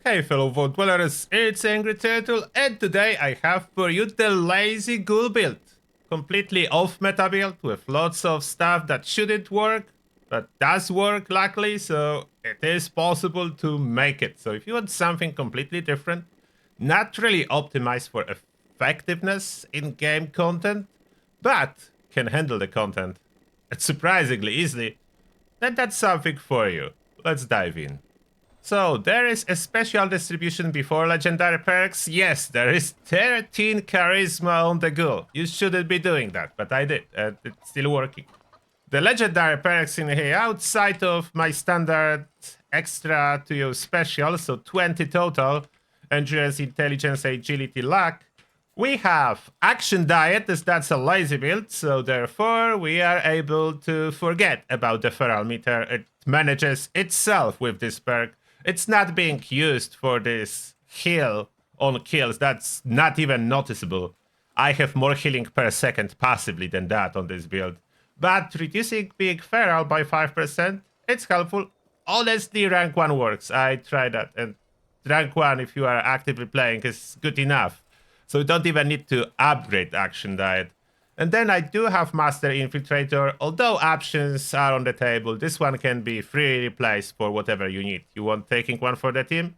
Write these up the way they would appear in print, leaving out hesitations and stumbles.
Hey fellow Vault Dwellers, it's Angry Turtle, and today I have for you the lazy Ghoul build. Completely off-meta build with lots of stuff that shouldn't work, but does work luckily, so it is possible to make it. So if you want something completely different, not really optimized for effectiveness in game content, but can handle the content surprisingly easily, then that's something for you. Let's dive in. So, there is a special distribution before legendary perks. Yes, there is 13 charisma on the Ghoul. You shouldn't be doing that, but I did, and it's still working. The legendary perks in here, outside of my standard extra to use special, so 20 total, endurance, intelligence, agility, luck, we have action diet, as that's a lazy build, so therefore we are able to forget about the feral meter. It manages itself with this perk. It's not being used for this heal on kills. That's not even noticeable. I have more healing per second passively than that on this build. But reducing being feral by 5%, it's helpful. Honestly, rank 1 works. I tried that. And rank 1, if you are actively playing, is good enough. So you don't even need to upgrade action diet. And then I do have Master Infiltrator. Although options are on the table, this one can be freely replaced for whatever you need. You want taking one for the team?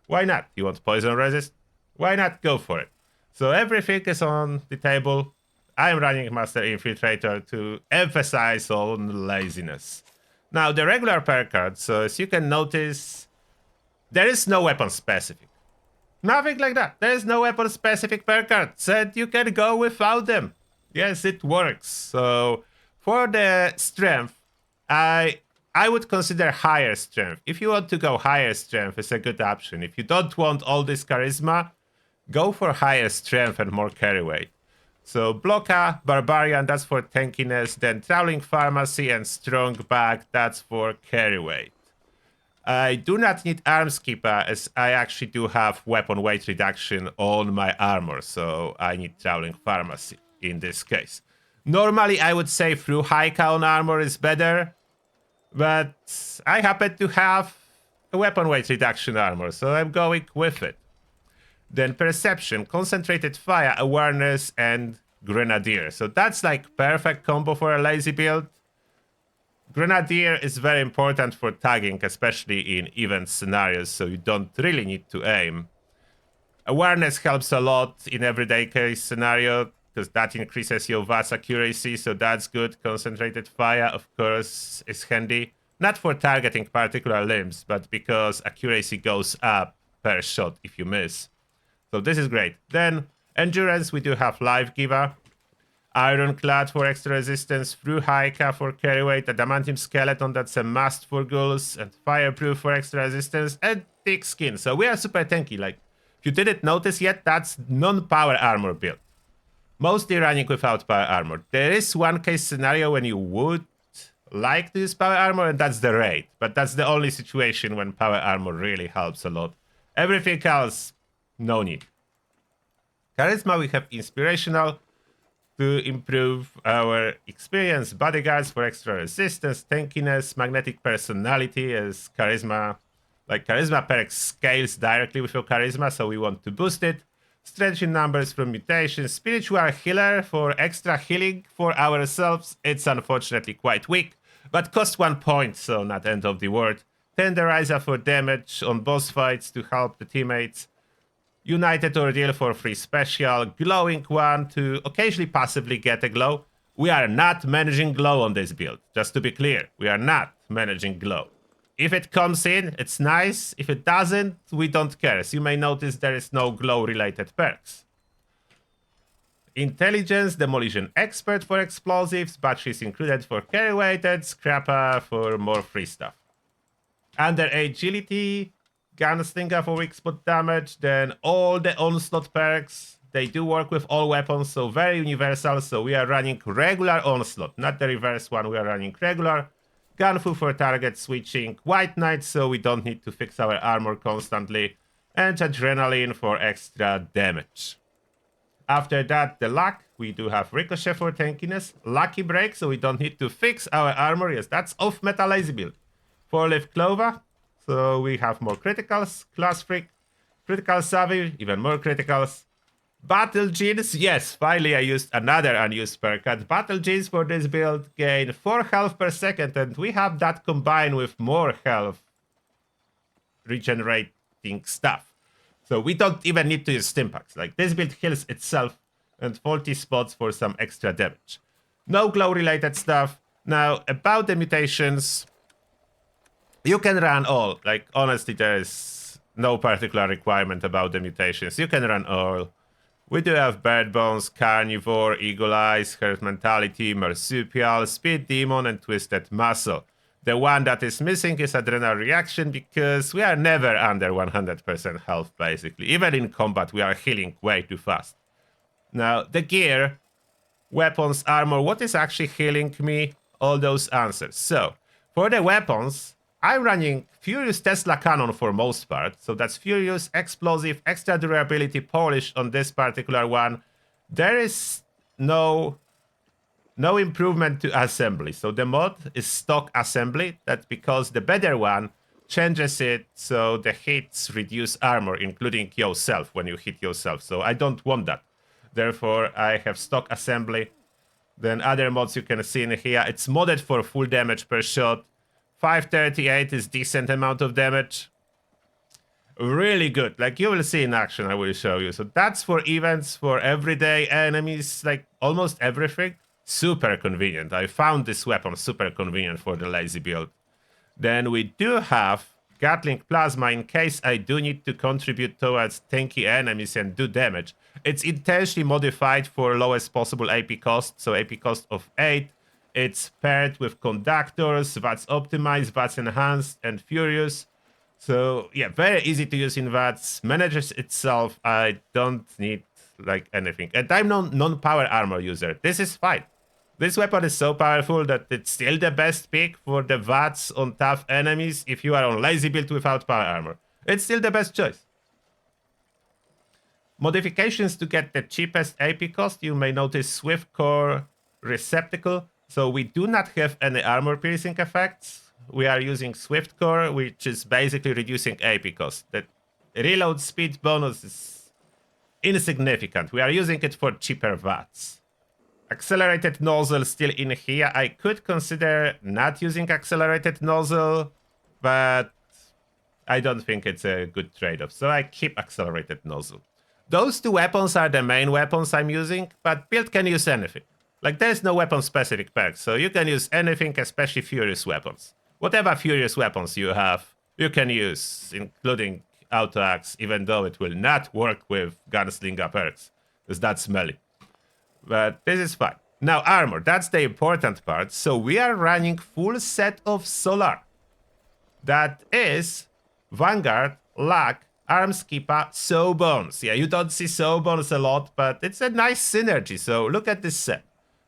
Why not? You want poison resist? Why not? Go for it. So everything is on the table. I'm running Master Infiltrator to emphasize on laziness. Now, the regular perk card, so as you can notice, there is no weapon specific. Nothing like that. There is no weapon specific perk card. Said you can go without them. Yes, it works. So for the strength, I would consider higher strength. If you want to go higher strength, it's a good option. If you don't want all this charisma, go for higher strength and more carry weight. So Blocka, Barbarian, that's for tankiness. Then Traveling Pharmacy and Strong Back, that's for carry weight. I do not need Arms Keeper, as I actually do have weapon weight reduction on my armor, so I need Traveling Pharmacy in this case. Normally, I would say through high count armor is better, but I happen to have a weapon weight reduction armor, so I'm going with it. Then Perception, Concentrated Fire, Awareness, and Grenadier. So that's like perfect combo for a lazy build. Grenadier is very important for tagging, especially in event scenarios, so you don't really need to aim. Awareness helps a lot in everyday case scenario, because that increases your VATS accuracy, so that's good. Concentrated Fire, of course, is handy. Not for targeting particular limbs, but because accuracy goes up per shot if you miss. So this is great. Then, Endurance, we do have Life Giver. Ironclad for extra resistance, through Haika for carry weight, Adamantium Skeleton, that's a must for ghouls, and Fireproof for extra resistance, and Thick Skin. So we are super tanky. Like, if you didn't notice yet, that's non-power armor build. Mostly running without power armor. There is one case scenario when you would like to use power armor, and that's the raid. But that's the only situation when power armor really helps a lot. Everything else, no need. Charisma, we have Inspirational to improve our experience, Bodyguards for extra resistance, tankiness, Magnetic Personality as charisma. Like, charisma perk scales directly with your charisma, so we want to boost it. Strength in numbers from Mutations, Spiritual Healer for extra healing for ourselves. It's unfortunately quite weak, but costs 1 point, so not end of the world. Tenderizer for damage on boss fights to help the teammates. United Ordeal for free special. Glowing one to occasionally passively get a glow. We are not managing glow on this build, just to be clear. We are not managing glow. If it comes in, it's nice. If it doesn't, we don't care. As you may notice, there is no glow-related perks. Intelligence, Demolition Expert for explosives, batteries included for carry weighted, Scrapper for more free stuff. Under Agility, Gunslinger for weak spot damage, then all the Onslaught perks, they do work with all weapons, so very universal. So we are running regular Onslaught, not the reverse one, we are running regular. Gunfu for target switching, White Knight, so we don't need to fix our armor constantly, and Adrenaline for extra damage. After that, the luck, we do have Ricochet for tankiness, Lucky Break, so we don't need to fix our armor. Yes, that's off-meta lazy build. 4-leaf Clover, So we have more criticals, class freak, critical savvy, even more criticals. Battle Genes, yes, finally I used another unused perk. And Battle Genes for this build gain 4 health per second, and we have that combined with more health regenerating stuff. So we don't even need to use Stimpaks. Like, this build heals itself and 40 spots for some extra damage. No glow related stuff. Now, about the mutations, you can run all. Like, honestly, there is no particular requirement about the mutations. You can run all. We do have Bird Bones, Carnivore, Eagle Eyes, Herd Mentality, Marsupial, Speed Demon, and Twisted Muscle. The one that is missing is Adrenal Reaction because we are never under 100% health, basically. Even in combat, we are healing way too fast. Now, the gear, weapons, armor, what is actually healing me? All those answers. So, for the weapons, I'm running Furious Tesla Cannon for most part. So that's Furious, Explosive, Extra Durability, Polish on this particular one. There is no improvement to assembly. So the mod is stock assembly. That's because the better one changes it so the hits reduce armor, including yourself when you hit yourself. So I don't want that. Therefore, I have stock assembly. Then other mods you can see in here. It's modded for full damage per shot. 538 is decent amount of damage. Really good. Like, you will see in action, I will show you. So that's for events, for everyday enemies, like almost everything. Super convenient. I found this weapon super convenient for the lazy build. Then we do have Gatling Plasma in case I do need to contribute towards tanky enemies and do damage. It's intentionally modified for lowest possible AP cost, so AP cost of 8. It's paired with Conductors, VATS Optimized, VATS Enhanced, and Furious. So yeah, very easy to use in VATS. Manages itself. I don't need like anything. And I'm non-power armor user. This is fine. This weapon is so powerful that it's still the best pick for the VATS on tough enemies if you are on lazy build without power armor. It's still the best choice. Modifications to get the cheapest AP cost, you may notice Swift Core Receptacle. So we do not have any armor piercing effects. We are using Swift Core, which is basically reducing AP cost. The reload speed bonus is insignificant. We are using it for cheaper VATS. Accelerated nozzle still in here. I could consider not using accelerated nozzle, but I don't think it's a good trade-off. So I keep accelerated nozzle. Those two weapons are the main weapons I'm using, but build can use anything. Like, there's no weapon-specific perks, so you can use anything, especially Furious weapons. Whatever Furious weapons you have, you can use, including Auto-Axe, even though it will not work with Gunslinger perks, because that's smelly. But this is fine. Now, armor, that's the important part. So we are running full set of Solar. That is Vanguard, Luck, Armskipper, Sawbones. Yeah, you don't see Sawbones a lot, but it's a nice synergy. So look at this set.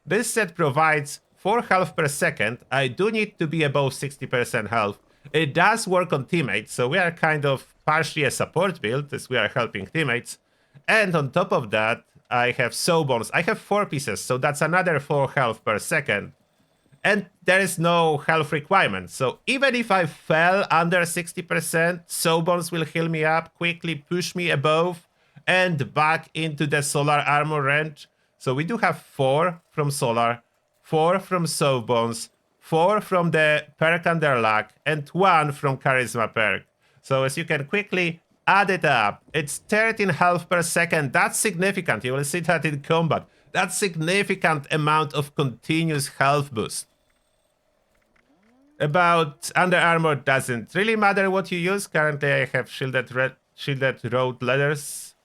This set provides 4 health per second. I do need to be above 60% health. It does work on teammates, so we are kind of partially a support build as we are helping teammates. And on top of that, I have Sawbones. I have 4 pieces, so that's another 4 health per second. And there is no health requirement. So even if I fell under 60%, Sawbones will heal me up, quickly push me above, and back into the Solar armor range. So we do have 4 from Solar, 4 from Sawbones, 4 from the perk under Luck, and 1 from Charisma perk. So as you can quickly add it up, it's 13 health per second. That's significant. You will see that in combat. That's significant amount of continuous health boost. About under armor, doesn't really matter what you use. Currently I have shielded road leathers,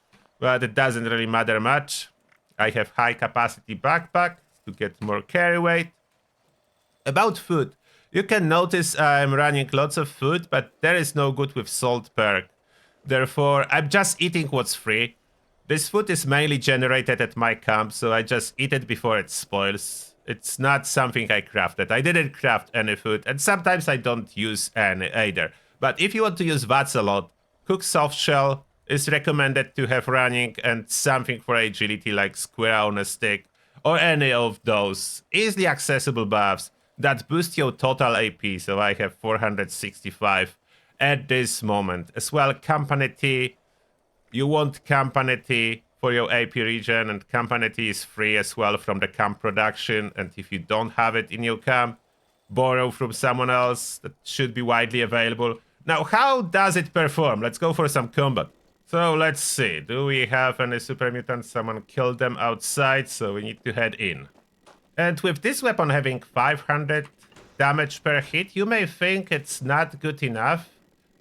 but it doesn't really matter much. I have high capacity backpack to get more carry weight. About food, you can notice I'm running lots of food, but there is no good with salt perk. Therefore, I'm just eating what's free. This food is mainly generated at my camp, so I just eat it before it spoils. It's not something I crafted. I didn't craft any food, and sometimes I don't use any either. But if you want to use VATS a lot, cooked soft shell is recommended to have running, and something for agility like square on a stick, or any of those easily accessible buffs that boost your total AP. So I have 465 at this moment. As well, Company T, you want Company T for your AP region, and Company T is free as well from the camp production. And if you don't have it in your camp, borrow from someone else. That should be widely available. Now, how does it perform? Let's go for some combat. So let's see. Do we have any super mutants? Someone killed them outside, so we need to head in. And with this weapon having 500 damage per hit, you may think it's not good enough.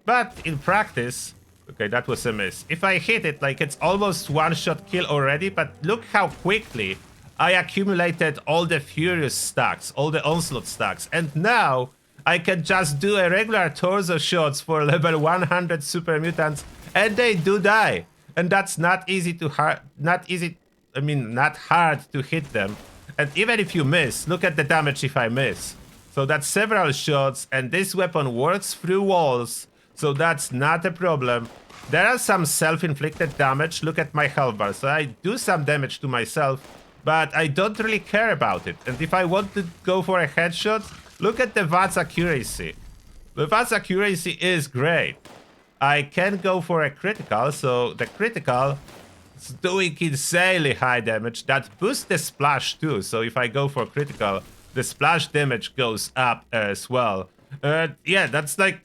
But in practice, okay, that was a miss. If I hit it, like, it's almost one-shot kill already, but look how quickly I accumulated all the Furious stacks, all the Onslaught stacks, and now I can just do a regular torso shots for level 100 super mutants, and they do die. And that's not easy to not hard to hit them. And even if you miss, look at the damage if I miss. So that's several shots, and this weapon works through walls, so that's not a problem. There are some self-inflicted damage. Look at my health bar. So I do some damage to myself, but I don't really care about it. And if I want to go for a headshot, look at the VATS accuracy. The VATS accuracy is great. I can go for a critical, so the critical is doing insanely high damage. That boosts the splash too, so if I go for critical, the splash damage goes up as well. Yeah, that's like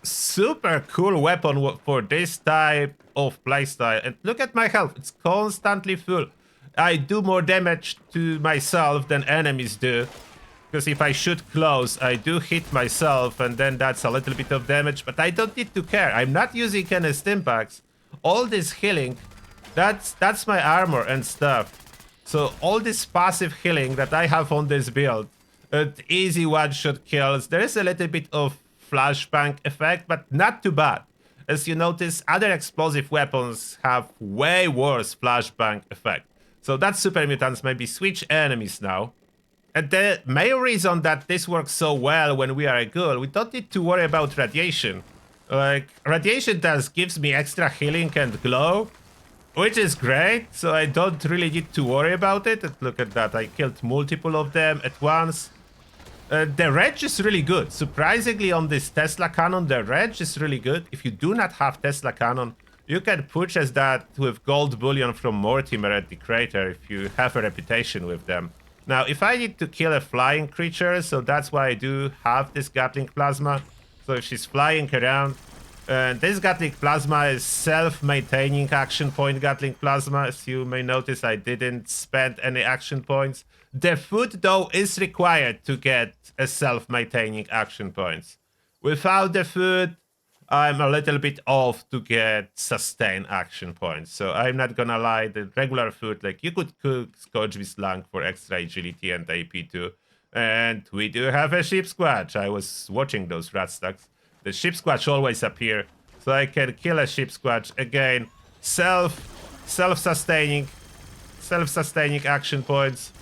super cool weapon for this type of playstyle. And look at my health, it's constantly full. I do more damage to myself than enemies do. Because if I shoot close, I do hit myself, and then that's a little bit of damage, but I don't need to care. I'm not using any stim packs. All this healing, that's my armor and stuff. So all this passive healing that I have on this build, easy one-shot kills. There is a little bit of flashbang effect, but not too bad. As you notice, other explosive weapons have way worse flashbang effect. So that super mutants maybe switch enemies now. And the main reason that this works so well when we are a ghoul, we don't need to worry about radiation. Like, radiation gives me extra healing and glow, which is great, so I don't really need to worry about it. And look at that, I killed multiple of them at once. The range is really good. Surprisingly, on this Tesla cannon, the range is really good. If you do not have Tesla cannon, you can purchase that with gold bullion from Mortimer at the crater if you have a reputation with them. Now, if I need to kill a flying creature, so that's why I do have this Gatling Plasma. So if she's flying around, this Gatling Plasma is self-maintaining action point Gatling Plasma. As you may notice, I didn't spend any action points. The food, though, is required to get a self-maintaining action points. Without the food, I'm a little bit off to get sustained action points. So I'm not gonna lie, the regular food, like, you could cook Scotch with Slang for extra agility and AP too. And we do have a Ship Squatch. I was watching those rat stacks. The Ship Squatch always appear, so I can kill a Ship Squatch. Again, self-sustaining action points.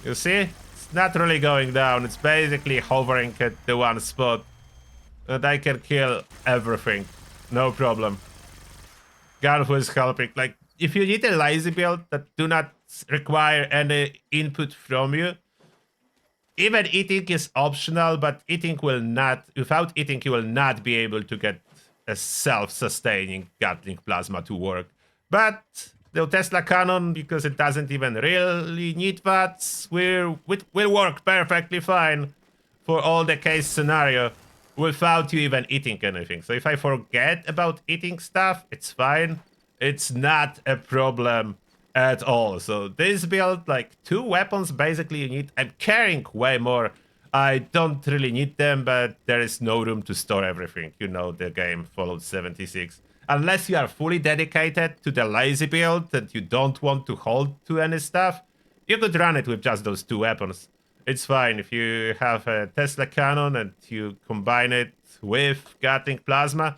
You see? It's not really going down. It's basically hovering at the one spot. And I can kill everything. No problem. Gunfu is helping. Like, if you need a lazy build that do not require any input from you, even eating is optional, but without eating, you will not be able to get a self-sustaining Gatling Plasma to work. But the Tesla cannon, because it doesn't even really need that, will work perfectly fine for all the case scenario without you even eating anything. So if I forget about eating stuff, it's fine. It's not a problem at all. So this build, like, 2 weapons basically you need. I'm carrying way more. I don't really need them, but there is no room to store everything. You know, the game Fallout 76. Unless you are fully dedicated to the lazy build and you don't want to hold to any stuff, you could run it with just those 2 weapons. It's fine. If you have a Tesla cannon and you combine it with Gatling Plasma,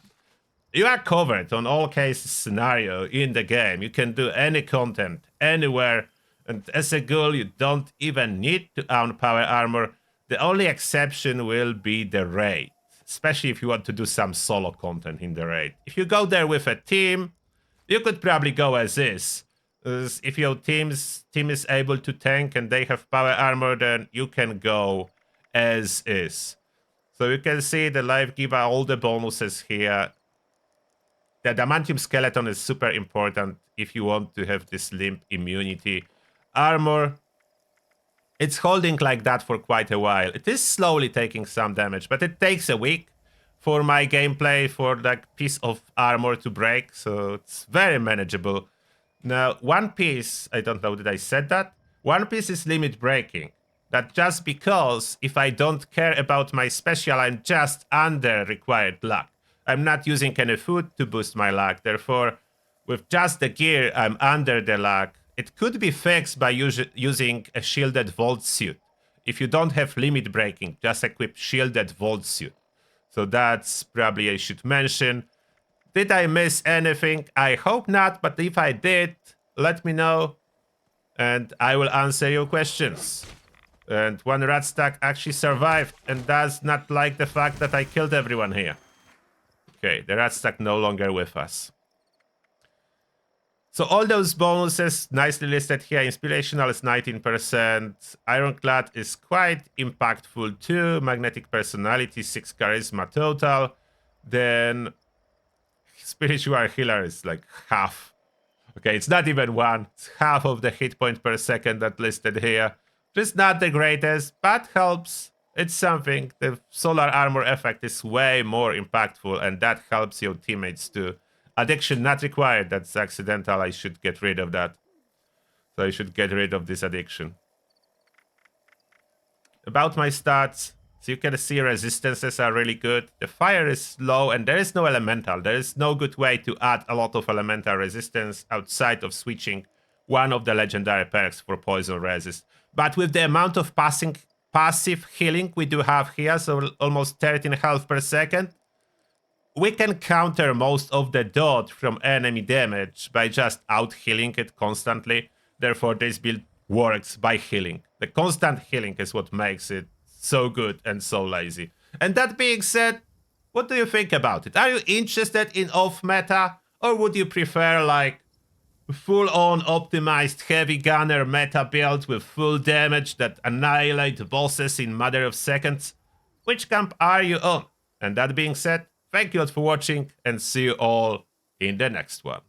you are covered on all case scenario in the game. You can do any content, anywhere, and as a ghoul, you don't even need to own power armor. The only exception will be the raid, especially if you want to do some solo content in the raid. If you go there with a team, you could probably go as is. If your team is able to tank and they have power armor, then you can go as is. So you can see the life giver, all the bonuses here. The adamantium skeleton is super important if you want to have this limp immunity. Armor, it's holding like that for quite a while. It is slowly taking some damage, but it takes a week for my gameplay for like piece of armor to break, so it's very manageable. Now, one piece, I don't know, did I said that? One piece is limit breaking. That just because if I don't care about my special, I'm just under required luck. I'm not using any food to boost my luck. Therefore, with just the gear, I'm under the luck. It could be fixed by using a shielded vault suit. If you don't have limit breaking, just equip shielded vault suit. So that's probably I should mention. Did I miss anything? I hope not, but if I did, let me know and I will answer your questions. And one rat stack actually survived and does not like the fact that I killed everyone here. Okay, the rat stack no longer with us. So all those bonuses nicely listed here. Inspirational is 19%. Ironclad is quite impactful too. Magnetic personality, 6 charisma total. Then spiritual healer is like half. Okay, it's not even one. It's half of the hit point per second that listed here. Just not the greatest, but helps. It's something. The solar armor effect is way more impactful, and that helps your teammates too. Addiction not required. That's accidental. I should get rid of that. So I should get rid of this addiction. About my stats, so you can see resistances are really good. The fire is low and there is no elemental. There is no good way to add a lot of elemental resistance outside of switching one of the legendary perks for poison resist. But with the amount of passive healing we do have here, so almost 13 health per second, we can counter most of the dot from enemy damage by just out-healing it constantly. Therefore, this build works by healing. The constant healing is what makes it so good and so lazy. And that being said, what do you think about it? Are you interested in off-meta? Or would you prefer like full-on optimized heavy gunner meta build with full damage that annihilate bosses in matter of seconds? Which camp are you on? And that being said, thank you all for watching and see you all in the next one.